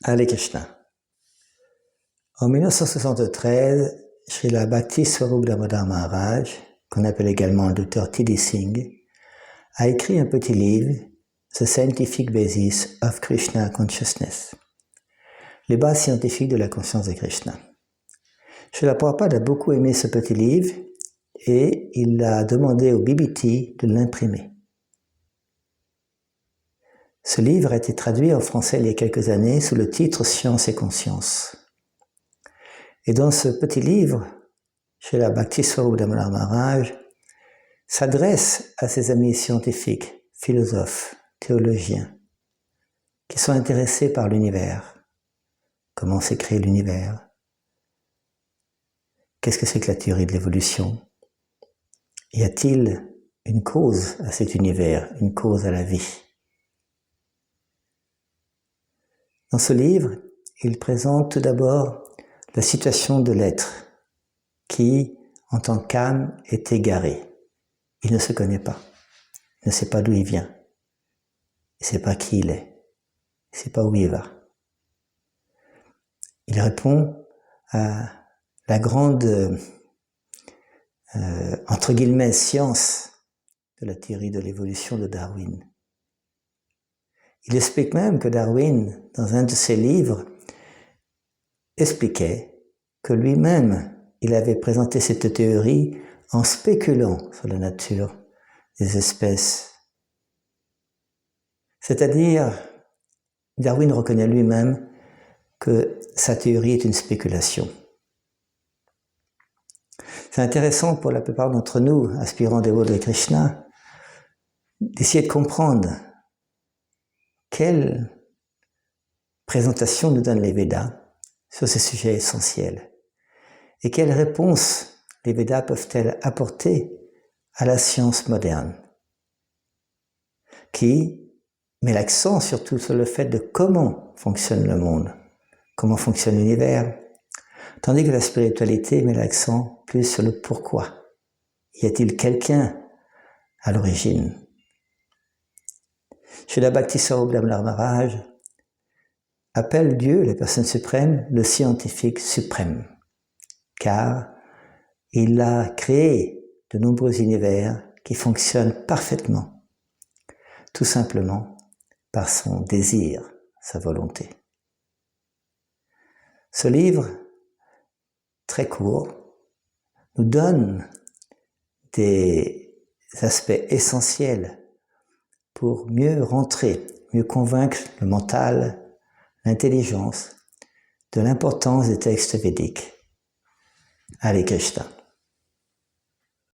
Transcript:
Hare Krishna. En 1973, Srila Bhakti Swarup Damodar Maharaj, qu'on appelle également le Dr T.D. Singh, a écrit un petit livre, The Scientific Basis of Krishna Consciousness, les bases scientifiques de la conscience de Krishna. Srila Prabhupada a beaucoup aimé ce petit livre et il a demandé au BBT de l'imprimer. Ce livre a été traduit en français il y a quelques années sous le titre Science et Conscience. Et dans ce petit livre, Srila Bhakti Swarup Damodar Maharaj s'adresse à ses amis scientifiques, philosophes, théologiens, qui sont intéressés par l'univers. Comment s'est créé l'univers? Qu'est-ce que c'est que la théorie de l'évolution? Y a-t-il une cause à cet univers, une cause à la vie? Dans ce livre, il présente tout d'abord la situation de l'être qui, en tant qu'âme, est égaré. Il ne se connaît pas, il ne sait pas d'où il vient, il ne sait pas qui il est, il ne sait pas où il va. Il répond à la grande, entre guillemets, science de la théorie de l'évolution de Darwin. Il explique même que Darwin, dans un de ses livres, expliquait que lui-même, il avait présenté cette théorie en spéculant sur la nature des espèces. C'est-à-dire, Darwin reconnaît lui-même que sa théorie est une spéculation. C'est intéressant pour la plupart d'entre nous, aspirants dévots de Krishna, d'essayer de comprendre quelle présentation nous donnent les Védas sur ces sujets essentiels et quelles réponses les Védas peuvent-elles apporter à la science moderne qui met l'accent surtout sur le fait de comment fonctionne le monde, comment fonctionne l'univers, tandis que la spiritualité met l'accent plus sur le pourquoi. Y a-t-il quelqu'un à l'origine? Srila Bhakti Swarup Damodar Maharaj appelle Dieu, la personne suprême, le scientifique suprême, car il a créé de nombreux univers qui fonctionnent parfaitement, tout simplement par son désir, sa volonté. Ce livre, très court, nous donne des aspects essentiels pour mieux rentrer, mieux convaincre le mental, l'intelligence de l'importance des textes védiques. Hare Krishna.